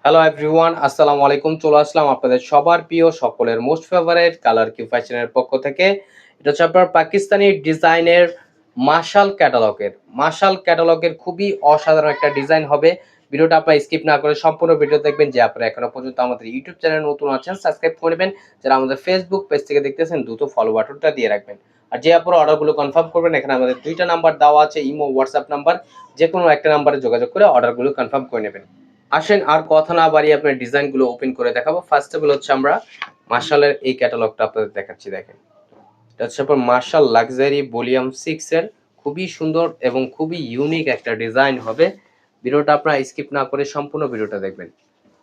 Hello everyone, আসসালামু আলাইকুম। চলে আসলাম আপনাদের সবার প্রিয় সকলের মোস্ট ফেভারিট কালার কিউ ফ্যাশনের পক্ষ থেকে। এটা হচ্ছে আপনার পাকিস্তানি ডিজাইনের মাশাল ক্যাটালগের খুবই অসাধারণ একটা ডিজাইন হবে। ভিডিওটা আপনারা স্কিপ না করে সম্পূর্ণ ভিডিও দেখবেন। যে আপনারা এখনো পর্যন্ত আমাদের ইউটিউব চ্যানেল নতুন আছেন সাবস্ক্রাইব করে নেবেন। যারা আমাদের ফেসবুক পেজ থেকে দেখতেছেন দ্রুত ফলো বাটনটা দিয়ে রাখবেন। আর যে আপনারা অর্ডারগুলো কনফার্ম করবেন, এখানে আমাদের দুইটা নাম্বার দেওয়া আছে, ইমো হোয়াটসঅ্যাপ নাম্বার। যে কোনো একটা নাম্বারে যোগাযোগ করে অর্ডারগুলো কনফার্ম করে নেবেন। আসেন আর কথা না বাড়িয়ে আপনার ডিজাইনগুলো ওপেন করে দেখাবো। ফার্স্ট অফ অল হচ্ছে আমরা মার্শালের এই ক্যাটালগটা আপনাদের দেখাচ্ছি। দেখেন, এটা হচ্ছে আপনার মার্শাল লাক্সারি ভলিউম 6 এর খুবই সুন্দর এবং খুবই ইউনিক একটা ডিজাইন হবে। ভিডিওটা আপনারা স্কিপ না করে সম্পূর্ণ ভিডিওটা দেখবেন।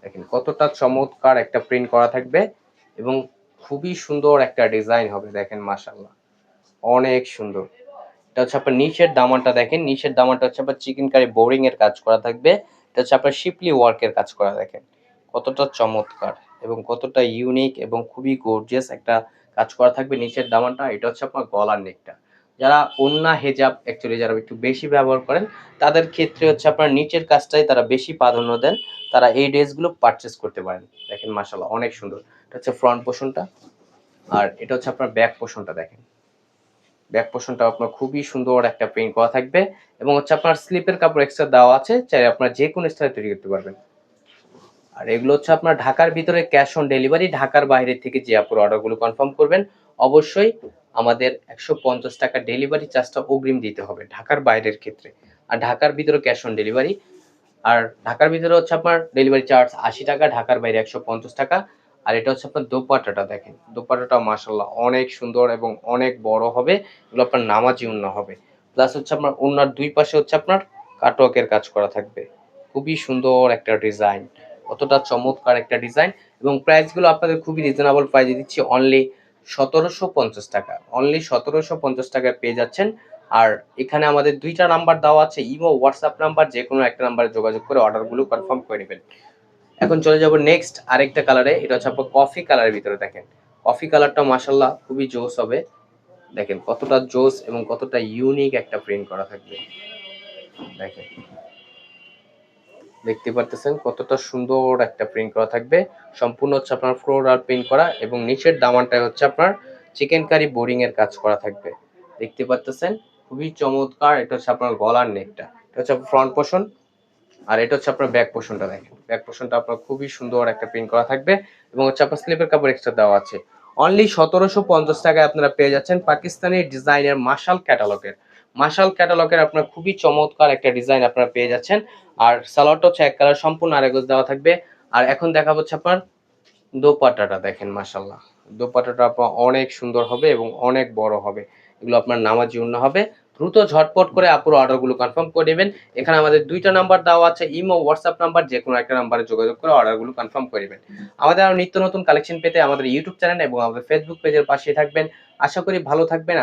দেখেন কতটা চমৎকার একটা প্রিন্ট করা থাকবে এবং খুবই সুন্দর একটা ডিজাইন হবে। দেখেন মার্শাল্লাহ, অনেক সুন্দর। এটা হচ্ছে আপনার নিচের দামানটা দেখেন, নিচের দামানটা হচ্ছে আপনার চিকেন কারি বোরিং এর কাজ করা থাকবে। এটা হচ্ছে আপনার শিপলি ওয়ার্কের কাজ করা। দেখেন কতটা চমৎকার এবং কতটা ইউনিক এবং খুবই গর্জিয়াস একটা কাজ করা থাকবে নিচের দামানটা। এটা হচ্ছে আপনার গলার নেকটা। যারা ওন্না হেজাব অ্যাকচুয়ালি যারা একটু বেশি ব্যবহার করেন, তাদের ক্ষেত্রে হচ্ছে আপনার নিচের কাজটাই তারা বেশি প্রাধান্য দেন, তারা এই ড্রেসগুলো পারচেস করতে পারেন। দেখেন মাশাআল্লাহ অনেক সুন্দর। এটা হচ্ছে ফ্রন্ট পোর্শনটা, আর এটা হচ্ছে আপনার ব্যাক পোর্শনটা। দেখেন ব্যাক পোর্শনটা আপনার খুবই সুন্দর একটা প্রিন্ট করা থাকবে এবং হচ্ছে আপনার স্লিপের কাপড় এক্সট্রা দেওয়া আছে, চাই আপনার যে কোনো স্টাইলে তৈরি করতে পারবেন। আর এগুলো হচ্ছে আপনার ঢাকার ভিতরে ক্যাশ অন ডেলিভারি, ঢাকার বাইরে থেকে যে আপনার অর্ডারগুলো কনফার্ম করবেন অবশ্যই আমাদের 150 টাকা ডেলিভারি চার্জটা অগ্রিম দিতে হবে ঢাকার বাইরের ক্ষেত্রে। আর ঢাকার ভিতরে ক্যাশ অন ডেলিভারি। আর ঢাকার ভিতরে হচ্ছে আপনার ডেলিভারি চার্জ 80 টাকা, ঢাকার বাইরে 150 টাকা। আর এটা হচ্ছে আপনার দোপাট্টাটা। দেখেন দোপাট্টাটা মাশাআল্লাহ অনেক সুন্দর এবং অনেক বড় হবে। এগুলো আপনার নামাজি ওন্না হবে। প্লাস হচ্ছে আপনার ওন্নার দুই পাশে হচ্ছে আপনার কাটওয়ার্কের কাজ করা থাকবে। খুবই সুন্দর একটা ডিজাইন, কতটা চমৎকার একটা ডিজাইন। এবং প্রাইসগুলো আপনাদের খুবই রিজনেবল প্রাইসে দিচ্ছি, অনলি 1750 টাকা। অনলি 1750 টাকায় পেয়ে যাচ্ছেন। আর এখানে আমাদের দুইটা নাম্বার দেওয়া আছে, ইমো হোয়াটসঅ্যাপ নাম্বার। যে কোনো একটা নাম্বারে যোগাযোগ করে অর্ডারগুলো কনফার্ম করে নেবেন। এখন চলে যাব নেক্সট আরেকটা কালারে। এটা হচ্ছে আপনার কফি কালারের ভিতরে। দেখেন কফি কালারটা মাশাআল্লাহ খুবই জোস হবে। দেখেন কতটা জোস এবং কতটা ইউনিক একটা প্রিন্ট করা থাকবে। দেখেন দেখতে পারতেছেন কতটা সুন্দর একটা প্রিন্ট করা থাকবে। সম্পূর্ণ হচ্ছে আপনার ফ্লোরাল প্রিন্ট করা এবং নিচের দামানটায় হচ্ছে আপনার চিকেন কারি বোরিং এর কাজ করা থাকবে। দেখতে পারতেছেন খুবই চমৎকার। এটা হচ্ছে আপনার গলার নেকটা, এটা হচ্ছে ফ্রন্ট পোর্শন। আর এটা হচ্ছে আপনার ব্যাক পোর্শনটা। দেখেন ব্যাক পোর্শনটা আপনার খুবই সুন্দর একটা প্রিন্ট করা থাকবে এবং হচ্ছে আপনার স্লিপের কাপড় এক্সট্রা দেওয়া আছে। অনলি 1750 টাকায় আপনারা পেয়ে যাচ্ছেন পাকিস্তানি ডিজাইনের মাশাল ক্যাটালগের আপনার খুবই চমৎকার একটা ডিজাইন আপনারা পেয়ে যাচ্ছেন। আর সালোয়ারটা হচ্ছে এক কালার সম্পূর্ণ আরেকজ দেওয়া থাকবে। আর এখন দেখা হচ্ছে আপনার দোপাট্টাটা। দেখেন মাশাআল্লাহ দোপাট্টাটা আপনার অনেক সুন্দর হবে এবং অনেক বড় হবে। এগুলো আপনার নামাজি ওন্না হবে। দ্রুত ঝটপট করে আপুর অর্ডারগুলো কনফার্ম করে নেবেন। এখানে আমাদের দুইটা নাম্বার দেওয়া আছে, ইমো হোয়াটসঅ্যাপ নাম্বার। যে কোনো একটা নাম্বারে যোগাযোগ করে অর্ডারগুলো কনফার্ম করে নেবেন। আমাদের আরো নিত্য নতুন কালেকশন পেতে আমাদের ইউটিউব চ্যানেল এবং আমাদের ফেসবুক পেজের পাশেই থাকবেন। আশা করি ভালো থাকবেন।